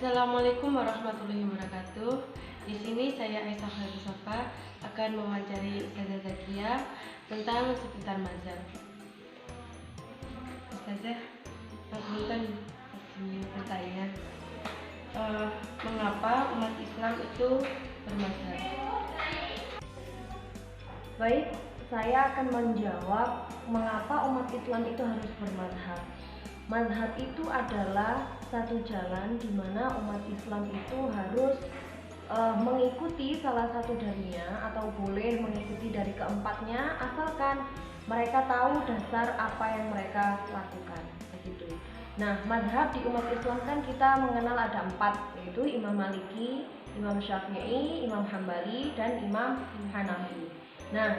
Assalamualaikum warahmatullahi wabarakatuh. Di sini saya Aisyah Khairusafa akan mewawancari Ustazah Zakia tentang seputar mazhab. Ustazah, Punten pertanyaan, mengapa umat Islam itu bermazhab? Baik, saya akan menjawab mengapa umat Islam itu harus bermazhab. Mazhab itu adalah satu jalan di mana umat Islam itu harus mengikuti salah satu darinya atau boleh mengikuti dari keempatnya asalkan mereka tahu dasar apa yang mereka lakukan, begitu. Nah, mazhab di umat Islam kan kita mengenal ada 4, yaitu Imam Maliki, Imam Syafi'i, Imam Hambali, dan Imam Hanafi. Nah,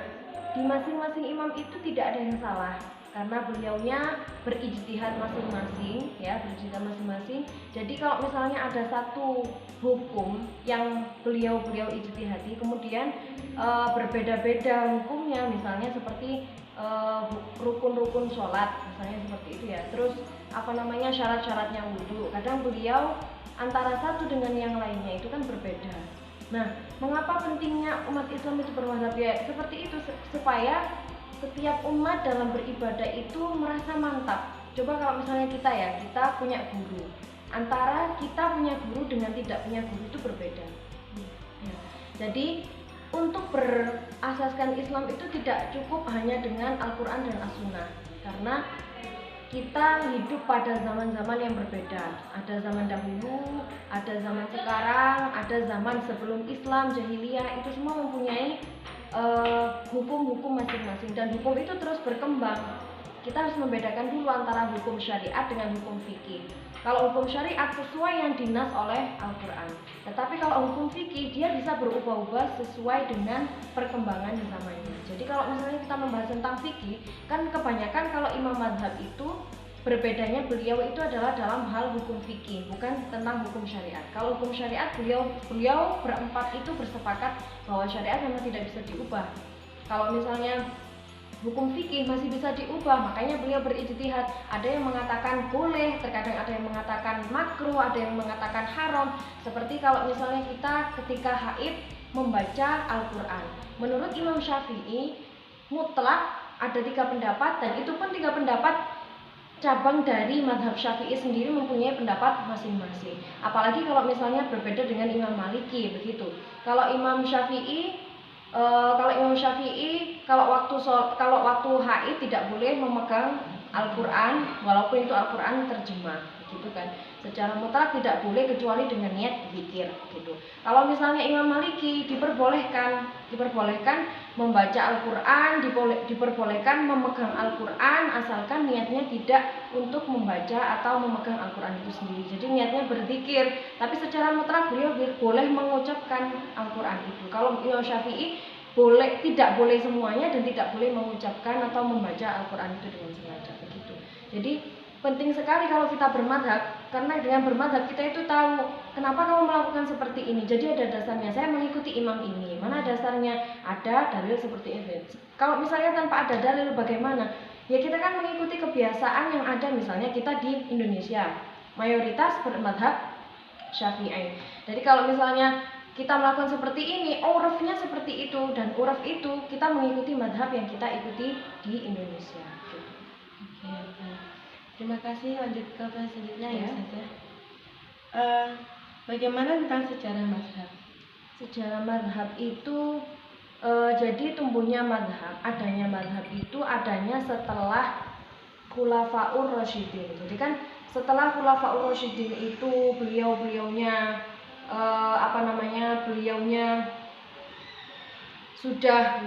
di masing-masing imam itu tidak ada yang salah karena beliaunya berijtihad masing-masing, ya, berijtihad masing-masing. Jadi kalau misalnya ada satu hukum yang beliau ijtihadi, kemudian berbeda-beda hukumnya, misalnya seperti rukun-rukun sholat, misalnya seperti itu ya. Terus syarat-syaratnya wudhu. Kadang beliau antara satu dengan yang lainnya itu kan berbeda. Nah, mengapa pentingnya umat Islam itu bermazhab? Ya, seperti itu, supaya setiap umat dalam beribadah itu merasa mantap. Coba kalau misalnya kita punya guru, antara kita punya guru dengan tidak punya guru itu berbeda. Ya. Jadi untuk berasaskan Islam itu tidak cukup hanya dengan Al-Quran dan As-Sunnah, karena kita hidup pada zaman-zaman yang berbeda. Ada zaman dahulu, ada zaman sekarang, ada zaman sebelum Islam, jahiliyah, itu semua mempunyai hukum-hukum masing-masing, dan hukum itu terus berkembang. Kita harus membedakan dulu antara hukum syariat dengan hukum fikih. Kalau hukum syariat sesuai yang dinas oleh Al-Quran, tetapi kalau hukum fikih dia bisa berubah-ubah sesuai dengan perkembangan zamannya. Jadi kalau misalnya kita membahas tentang fikih, kan kebanyakan kalau imam mazhab itu berbedanya beliau itu adalah dalam hal hukum fikih, bukan tentang hukum syariat. Kalau hukum syariat beliau berempat itu bersepakat bahwa syariat memang tidak bisa diubah. Kalau misalnya hukum fikih masih bisa diubah, makanya beliau berijtihad. Ada yang mengatakan boleh, terkadang ada yang mengatakan makruh, ada yang mengatakan haram. Seperti kalau misalnya kita ketika haid membaca Al-Quran, menurut Imam Syafi'i mutlak ada 3 pendapat, dan itu pun 3 pendapat cabang dari mazhab Syafi'i sendiri mempunyai pendapat masing-masing. Apalagi kalau misalnya berbeda dengan Imam Maliki, begitu. Kalau Imam Syafi'i kalau waktu haid tidak boleh memegang Al-Quran, walaupun itu Al-Quran terjemah, gitu kan. Secara mutlak tidak boleh kecuali dengan niat zikir, gitu. Kalau misalnya Imam Maliki diperbolehkan membaca Al-Quran, diperbolehkan memegang Al-Quran asalkan niatnya tidak untuk membaca atau memegang Al-Quran itu sendiri. Jadi niatnya berzikir, tapi secara mutlak beliau boleh mengucapkan Al-Quran itu. Kalau Imam Syafi'i tidak boleh semuanya dan tidak boleh mengucapkan atau membaca Al-Quran itu dengan sengaja, begitu. Jadi penting sekali kalau kita bermadzhab, karena dengan bermadzhab kita itu tahu kenapa kamu melakukan seperti ini. Jadi ada dasarnya. Saya mengikuti imam ini. Mana dasarnya? Ada dalil seperti ini. Kalau misalnya tanpa ada dalil bagaimana? Ya kita kan mengikuti kebiasaan yang ada. Misalnya kita di Indonesia mayoritas bermadzhab Syafi'i. Jadi kalau misalnya kita melakukan seperti ini, urufnya seperti itu, dan uruf itu kita mengikuti mazhab yang kita ikuti di Indonesia. Oke. Terima kasih. Lanjut ke selanjutnya ya, Ustazah. Bagaimana tentang sejarah mazhab? Sejarah mazhab itu jadi tumbuhnya mazhab, adanya mazhab itu adanya setelah Khulafaur Rasyidin. Jadi kan setelah Khulafaur Rasyidin itu beliaunya sudah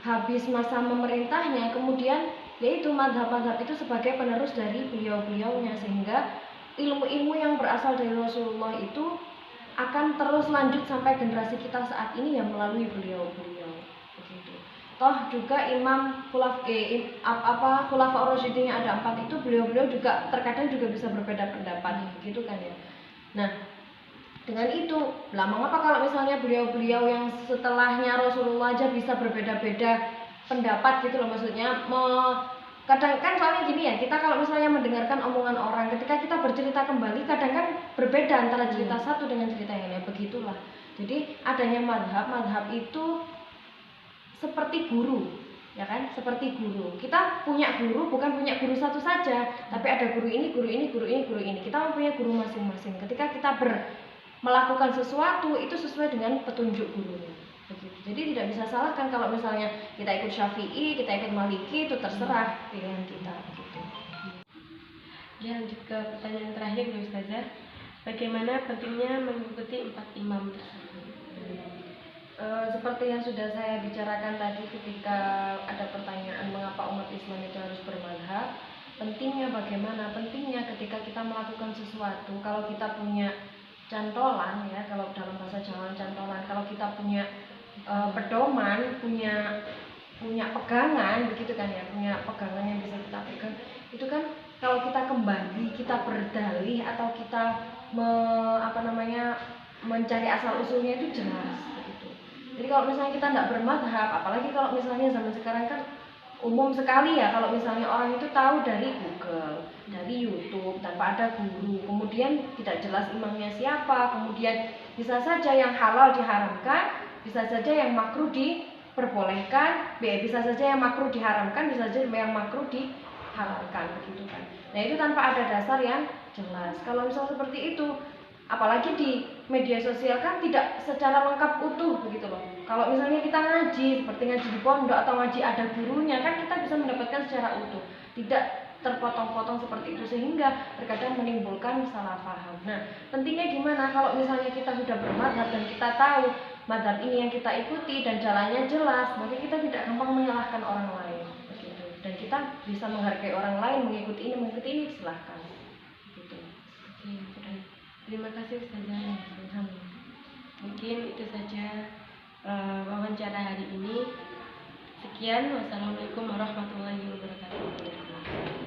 habis masa memerintahnya, kemudian yaitu mazhab-mazhab itu sebagai penerus dari beliaunya, sehingga ilmu-ilmu yang berasal dari Rasulullah itu akan terus lanjut sampai generasi kita saat ini yang melalui beliau begitu. Toh juga Imam Khulafaur Rasyidin yang ada 4 itu beliau juga terkadang juga bisa berbeda pendapat, begitu kan ya. Nah, dengan itu, mengapa kalau misalnya beliau yang setelahnya Rasulullah aja bisa berbeda-beda pendapat gitu loh, maksudnya Kadang kan soalnya gini ya, kita kalau misalnya mendengarkan omongan orang ketika kita bercerita kembali, kadang kan berbeda antara cerita satu dengan cerita yang lain, begitulah. Jadi adanya madhab itu seperti guru, ya kan? Seperti guru. Kita punya guru, bukan punya guru satu saja, tapi ada guru ini, guru ini, guru ini, guru ini. Kita mempunyai guru masing-masing. Ketika kita melakukan sesuatu itu sesuai dengan petunjuk gurunya. Begitu. Jadi tidak bisa salahkan kalau misalnya kita ikut Syafi'i, kita ikut Maliki, itu terserah pilihan kita. Begitu. Ya, lanjut ke pertanyaan terakhir Bu Ustazah. Bagaimana pentingnya mengikuti 4 imam tersebut? Seperti yang sudah saya bicarakan tadi ketika ada pertanyaan mengapa umat Islam itu harus bermadhab, pentingnya bagaimana? Pentingnya ketika kita melakukan sesuatu, kalau kita punya cantolan, ya, kalau dalam bahasa Jawa cantolan, kalau kita punya pedoman, punya pegangan, begitu kan ya, punya pegangan yang bisa kita pegang, itu kan kalau kita kembali, kita berdalih atau kita mencari asal usulnya itu jelas. Jadi kalau misalnya kita tidak bermadhab, apalagi kalau misalnya zaman sekarang kan umum sekali ya, kalau misalnya orang itu tahu dari Google, dari YouTube, tanpa ada guru, kemudian tidak jelas imamnya siapa, kemudian bisa saja yang halal diharamkan, bisa saja yang makruh diperbolehkan, bisa saja yang makruh diharamkan, bisa saja yang makruh dihalalkan, begitu kan. Nah itu tanpa ada dasar yang jelas. Kalau misal seperti itu, apalagi di media sosial kan tidak secara lengkap utuh begitu loh. Kalau misalnya kita ngaji, seperti ngaji di pondok atau ngaji ada gurunya, kan kita bisa mendapatkan secara utuh, tidak terpotong-potong seperti itu, sehingga terkadang menimbulkan salah paham. Nah, pentingnya gimana kalau misalnya kita sudah bermadhab dan kita tahu madhab ini yang kita ikuti dan jalannya jelas, maka kita tidak gampang menyalahkan orang lain begitu. Dan kita bisa menghargai orang lain, mengikuti ini silahkan begitu. Terima kasih Ustazah. Mungkin itu saja wawancara hari ini. Sekian, wassalamualaikum warahmatullahi wabarakatuh.